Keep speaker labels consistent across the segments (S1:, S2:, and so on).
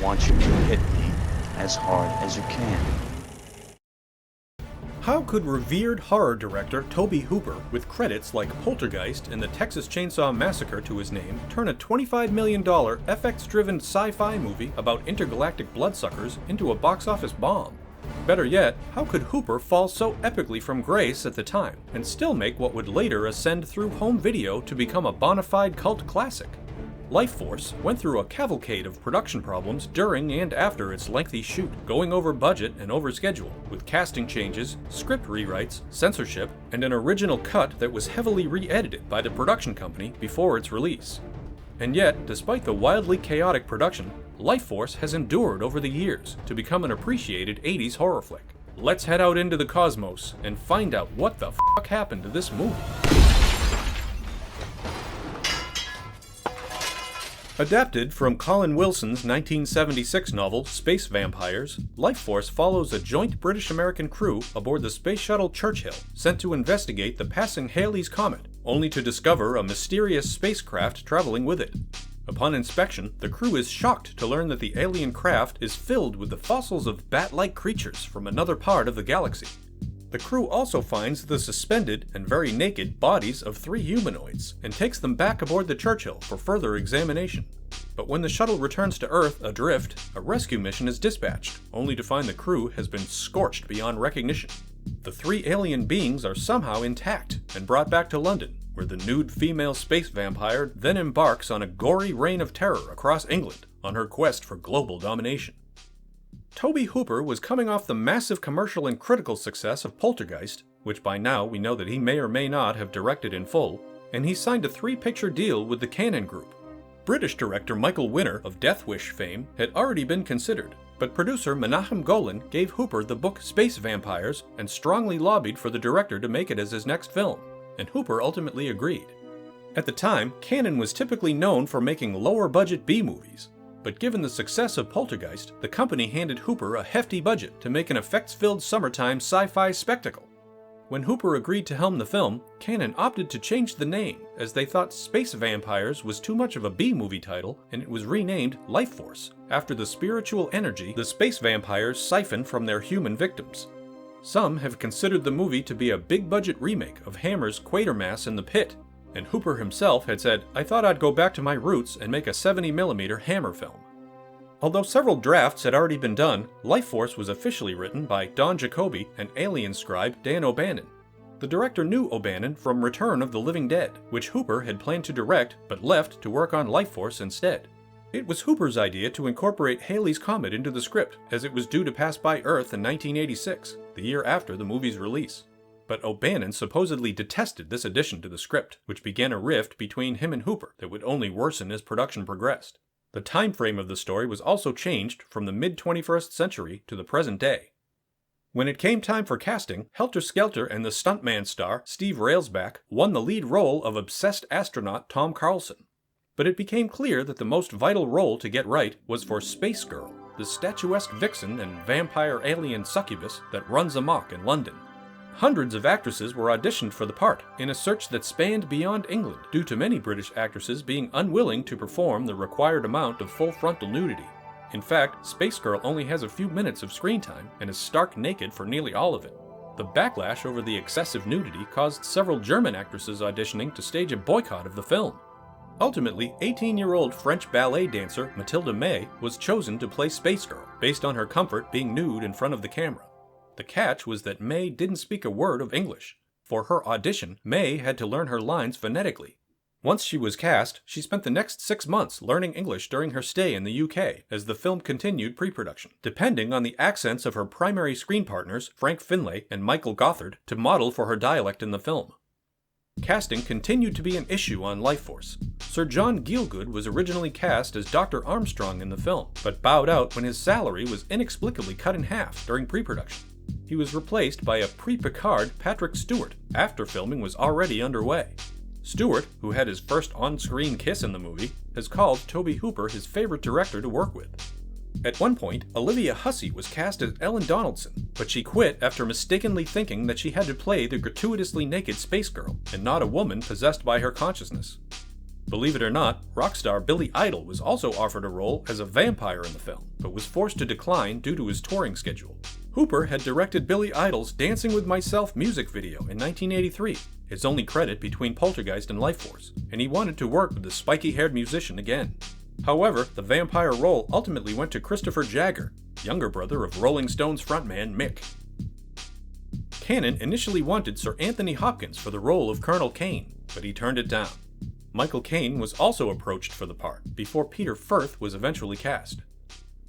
S1: want you to hit me as hard as you can.
S2: How could revered horror director Tobe Hooper, with credits like Poltergeist and the Texas Chainsaw Massacre to his name, turn a $25 million FX-driven sci-fi movie about intergalactic bloodsuckers into a box office bomb? Better yet, how could Hooper fall so epically from grace at the time and still make what would later ascend through home video to become a bona fide cult classic? LifeForce went through a cavalcade of production problems during and after its lengthy shoot, going over budget and over schedule, with casting changes, script rewrites, censorship, and an original cut that was heavily re-edited by the production company before its release. And yet, despite the wildly chaotic production, LifeForce has endured over the years to become an appreciated 80s horror flick. Let's head out into the cosmos and find out what the fuck happened to this movie. Adapted from Colin Wilson's 1976 novel Space Vampires, LifeForce follows a joint British-American crew aboard the space shuttle Churchill, sent to investigate the passing Halley's Comet, only to discover a mysterious spacecraft traveling with it. Upon inspection, the crew is shocked to learn that the alien craft is filled with the fossils of bat-like creatures from another part of the galaxy. The crew also finds the suspended and very naked bodies of 3 humanoids and takes them back aboard the Churchill for further examination. But when the shuttle returns to Earth adrift, a rescue mission is dispatched, only to find the crew has been scorched beyond recognition. The 3 alien beings are somehow intact and brought back to London, where the nude female space vampire then embarks on a gory reign of terror across England on her quest for global domination. Tobe Hooper was coming off the massive commercial and critical success of Poltergeist, which by now we know that he may or may not have directed in full, and he signed a 3-picture deal with the Cannon Group. British director Michael Winner of Death Wish fame had already been considered, but producer Menachem Golan gave Hooper the book Space Vampires and strongly lobbied for the director to make it as his next film, and Hooper ultimately agreed. At the time, Cannon was typically known for making lower-budget B-movies, but given the success of Poltergeist, the company handed Hooper a hefty budget to make an effects-filled summertime sci-fi spectacle. When Hooper agreed to helm the film, Cannon opted to change the name, as they thought Space Vampires was too much of a B-movie title, and it was renamed LifeForce, after the spiritual energy the space vampires siphon from their human victims. Some have considered the movie to be a big-budget remake of Hammer's Quatermass in the Pit, and Hooper himself had said, "I thought I'd go back to my roots and make a 70mm Hammer film." Although several drafts had already been done, LifeForce was officially written by Don Jacoby and Alien scribe Dan O'Bannon. The director knew O'Bannon from Return of the Living Dead, which Hooper had planned to direct but left to work on LifeForce instead. It was Hooper's idea to incorporate Halley's Comet into the script, as it was due to pass by Earth in 1986, the year after the movie's release. But O'Bannon supposedly detested this addition to the script, which began a rift between him and Hooper that would only worsen as production progressed. The time frame of the story was also changed from the mid-21st century to the present day. When it came time for casting, Helter Skelter and the stuntman star Steve Railsback won the lead role of obsessed astronaut Tom Carlson. But it became clear that the most vital role to get right was for Space Girl, the statuesque vixen and vampire alien succubus that runs amok in London. Hundreds of actresses were auditioned for the part, in a search that spanned beyond England, due to many British actresses being unwilling to perform the required amount of full frontal nudity. In fact, Space Girl only has a few minutes of screen time and is stark naked for nearly all of it. The backlash over the excessive nudity caused several German actresses auditioning to stage a boycott of the film. Ultimately, 18-year-old French ballet dancer Mathilde May was chosen to play Space Girl, based on her comfort being nude in front of the camera. The catch was that May didn't speak a word of English. For her audition, May had to learn her lines phonetically. Once she was cast, she spent the next 6 months learning English during her stay in the UK as the film continued pre-production, depending on the accents of her primary screen partners, Frank Finlay and Michael Gothard, to model for her dialect in the film. Casting continued to be an issue on LifeForce. Sir John Gielgud was originally cast as Dr. Armstrong in the film, but bowed out when his salary was inexplicably cut in half during pre-production. He was replaced by a pre-Picard Patrick Stewart after filming was already underway. Stewart, who had his first on-screen kiss in the movie, has called Tobe Hooper his favorite director to work with. At one point, Olivia Hussey was cast as Ellen Donaldson, but she quit after mistakenly thinking that she had to play the gratuitously naked space girl, and not a woman possessed by her consciousness. Believe it or not, rock star Billy Idol was also offered a role as a vampire in the film, but was forced to decline due to his touring schedule. Hooper had directed Billy Idol's Dancing with Myself music video in 1983, his only credit between Poltergeist and Lifeforce, and he wanted to work with the spiky-haired musician again. However, the vampire role ultimately went to Christopher Jagger, younger brother of Rolling Stones frontman Mick. Cannon initially wanted Sir Anthony Hopkins for the role of Colonel Kane, but he turned it down. Michael Caine was also approached for the part, before Peter Firth was eventually cast.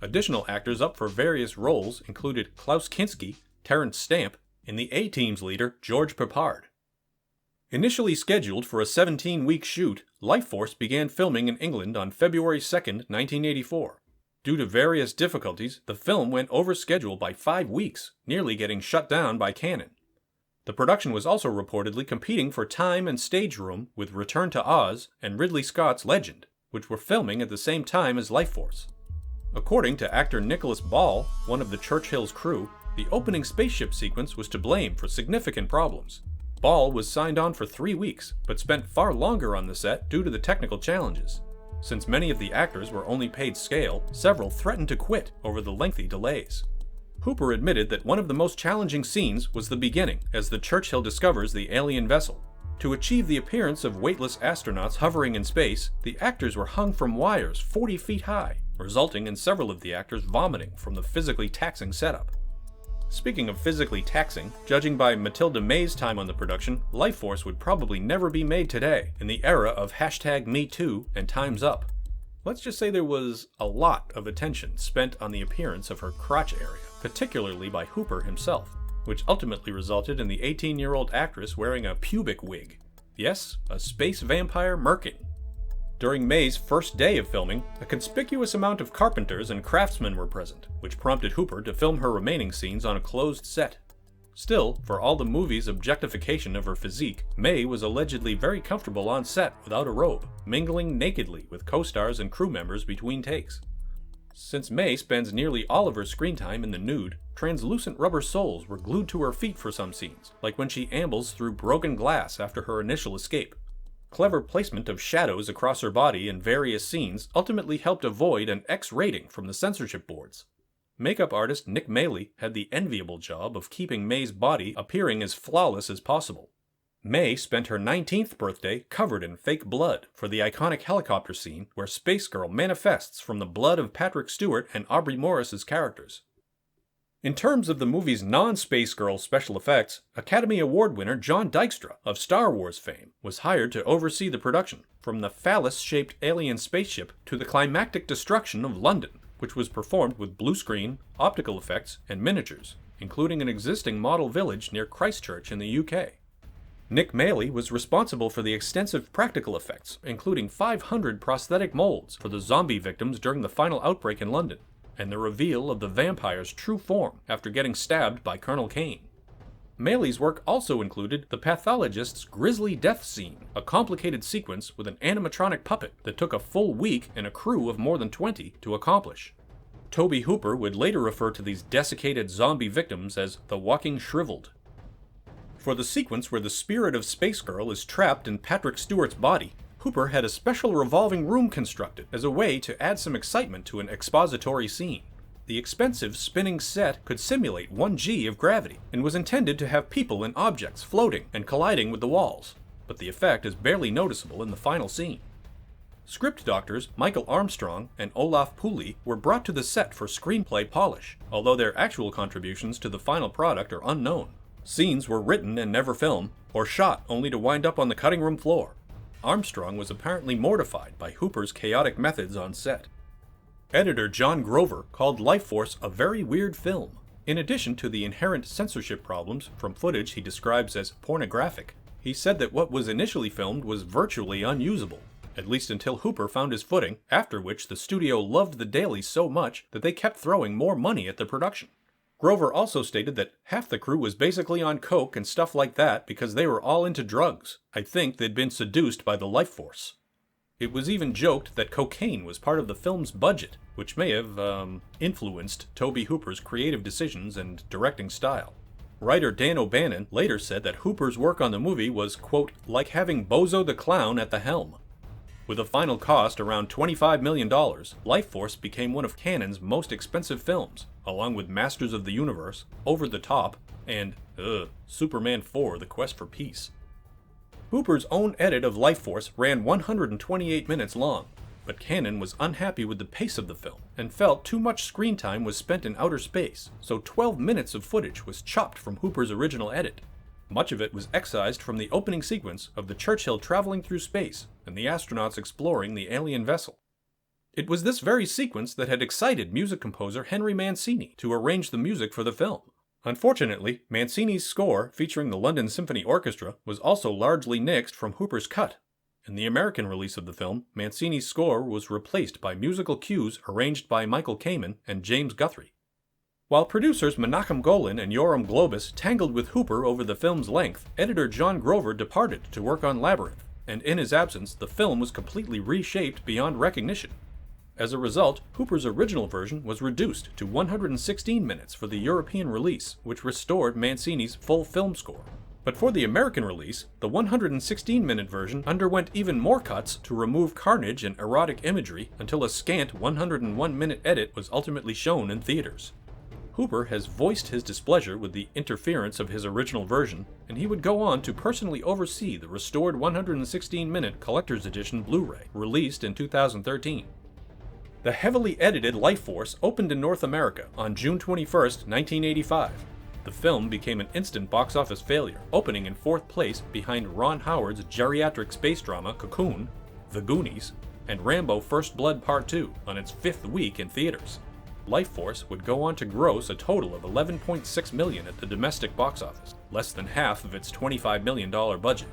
S2: Additional actors up for various roles included Klaus Kinski, Terence Stamp, and the A-Team's leader, George Peppard. Initially scheduled for a 17-week shoot, Lifeforce began filming in England on February 2, 1984. Due to various difficulties, the film went over schedule by 5 weeks, nearly getting shut down by Cannon. The production was also reportedly competing for time and stage room with Return to Oz and Ridley Scott's Legend, which were filming at the same time as Lifeforce. According to actor Nicholas Ball, one of the Churchill's crew, the opening spaceship sequence was to blame for significant problems. Ball was signed on for 3 weeks, but spent far longer on the set due to the technical challenges. Since many of the actors were only paid scale, several threatened to quit over the lengthy delays. Hooper admitted that one of the most challenging scenes was the beginning, as the Churchill discovers the alien vessel. To achieve the appearance of weightless astronauts hovering in space, the actors were hung from wires 40 feet high, resulting in several of the actors vomiting from the physically taxing setup. Speaking of physically taxing, judging by Matilda May's time on the production, Lifeforce would probably never be made today, in the era of #MeToo and Time's Up. Let's just say there was a lot of attention spent on the appearance of her crotch area, particularly by Hooper himself, which ultimately resulted in the 18-year-old actress wearing a pubic wig. Yes, a space vampire merkin. During May's first day of filming, a conspicuous amount of carpenters and craftsmen were present, which prompted Hooper to film her remaining scenes on a closed set. Still, for all the movie's objectification of her physique, May was allegedly very comfortable on set without a robe, mingling nakedly with co-stars and crew members between takes. Since May spends nearly all of her screen time in the nude, translucent rubber soles were glued to her feet for some scenes, like when she ambles through broken glass after her initial escape. Clever placement of shadows across her body in various scenes ultimately helped avoid an X rating from the censorship boards. Makeup artist Nick Maley had the enviable job of keeping May's body appearing as flawless as possible. May spent her 19th birthday covered in fake blood for the iconic helicopter scene where Space Girl manifests from the blood of Patrick Stewart and Aubrey Morris's characters. In terms of the movie's non-Space Girl special effects, Academy Award winner John Dykstra of Star Wars fame was hired to oversee the production, from the phallus-shaped alien spaceship to the climactic destruction of London, which was performed with blue screen, optical effects, and miniatures, including an existing model village near Christchurch in the UK. Nick Maley was responsible for the extensive practical effects, including 500 prosthetic molds for the zombie victims during the final outbreak in London, and the reveal of the vampire's true form after getting stabbed by Colonel Kane. Maley's work also included the pathologist's grisly death scene, a complicated sequence with an animatronic puppet that took a full week and a crew of more than 20 to accomplish. Tobe Hooper would later refer to these desiccated zombie victims as the walking shriveled. For the sequence where the spirit of Space Girl is trapped in Patrick Stewart's body, Hooper had a special revolving room constructed as a way to add some excitement to an expository scene. The expensive spinning set could simulate 1 G of gravity and was intended to have people and objects floating and colliding with the walls, but the effect is barely noticeable in the final scene. Script doctors Michael Armstrong and Olaf Pooley were brought to the set for screenplay polish, although their actual contributions to the final product are unknown. Scenes were written and never filmed, or shot only to wind up on the cutting room floor. Armstrong was apparently mortified by Hooper's chaotic methods on set. Editor John Grover called Lifeforce a very weird film. In addition to the inherent censorship problems from footage he describes as pornographic, he said that what was initially filmed was virtually unusable, at least until Hooper found his footing, after which the studio loved the dailies so much that they kept throwing more money at the production. Grover also stated that half the crew was basically on coke and stuff like that because they were all into drugs. I think they'd been seduced by the Lifeforce. It was even joked that cocaine was part of the film's budget, which may have, influenced Tobe Hooper's creative decisions and directing style. Writer Dan O'Bannon later said that Hooper's work on the movie was, quote, like having Bozo the Clown at the helm. With a final cost around $25 million, LifeForce became one of Cannon's most expensive films, along with Masters of the Universe, Over the Top, and, Superman 4: The Quest for Peace. Hooper's own edit of LifeForce ran 128 minutes long, but Cannon was unhappy with the pace of the film and felt too much screen time was spent in outer space, so 12 minutes of footage was chopped from Hooper's original edit. Much of it was excised from the opening sequence of the Churchill traveling through space and the astronauts exploring the alien vessel. It was this very sequence that had excited music composer Henry Mancini to arrange the music for the film. Unfortunately, Mancini's score, featuring the London Symphony Orchestra, was also largely nixed from Hooper's cut. In the American release of the film, Mancini's score was replaced by musical cues arranged by Michael Kamen and James Guthrie. While producers Menachem Golan and Yoram Globus tangled with Hooper over the film's length, editor John Grover departed to work on Labyrinth, and in his absence, the film was completely reshaped beyond recognition. As a result, Hooper's original version was reduced to 116 minutes for the European release, which restored Mancini's full film score. But for the American release, the 116-minute version underwent even more cuts to remove carnage and erotic imagery until a scant 101-minute edit was ultimately shown in theaters. Hooper has voiced his displeasure with the interference of his original version, and he would go on to personally oversee the restored 116-minute Collector's Edition Blu-ray, released in 2013. The heavily edited LifeForce opened in North America on June 21, 1985. The film became an instant box office failure, opening in 4th place behind Ron Howard's geriatric space drama Cocoon, The Goonies, and Rambo: First Blood Part 2 on its 5th week in theaters. LifeForce would go on to gross a total of $11.6 million at the domestic box office, less than half of its $25 million budget.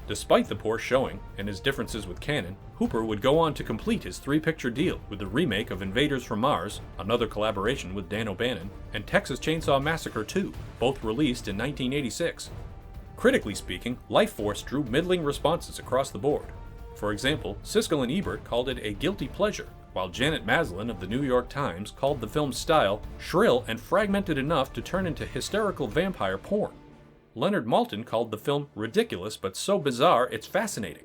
S2: Despite the poor showing and his differences with Cannon, Hooper would go on to complete his 3-picture deal with the remake of Invaders from Mars, another collaboration with Dan O'Bannon, and Texas Chainsaw Massacre 2, both released in 1986. Critically speaking, LifeForce drew middling responses across the board. For example, Siskel and Ebert called it a guilty pleasure, while Janet Maslin of the New York Times called the film's style shrill and fragmented enough to turn into hysterical vampire porn. Leonard Maltin called the film ridiculous but so bizarre it's fascinating.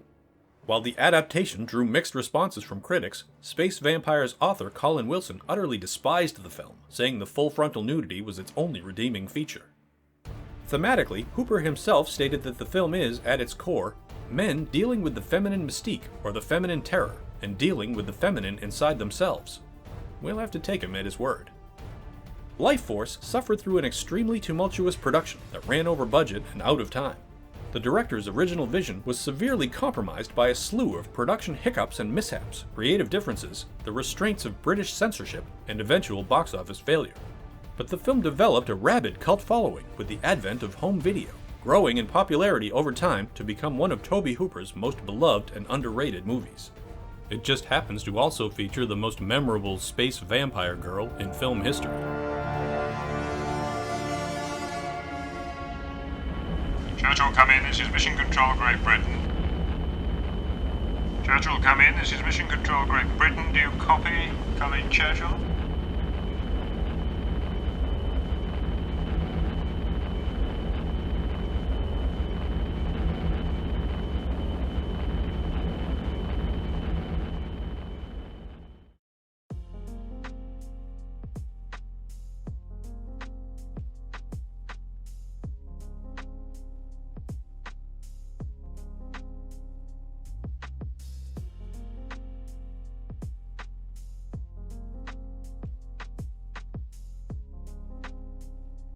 S2: While the adaptation drew mixed responses from critics, Space Vampires author Colin Wilson utterly despised the film, saying the full frontal nudity was its only redeeming feature. Thematically, Hooper himself stated that the film is, at its core, men dealing with the feminine mystique or the feminine terror, and dealing with the feminine inside themselves. We'll have to take him at his word. LifeForce suffered through an extremely tumultuous production that ran over budget and out of time. The director's original vision was severely compromised by a slew of production hiccups and mishaps, creative differences, the restraints of British censorship, and eventual box office failure. But the film developed a rabid cult following with the advent of home video, growing in popularity over time to become one of Tobe Hooper's most beloved and underrated movies. It just happens to also feature the most memorable space vampire girl in film history.
S3: Churchill, come in. This is Mission Control, Great Britain. Churchill, come in. This is Mission Control, Great Britain. Do you copy? Come in, Churchill.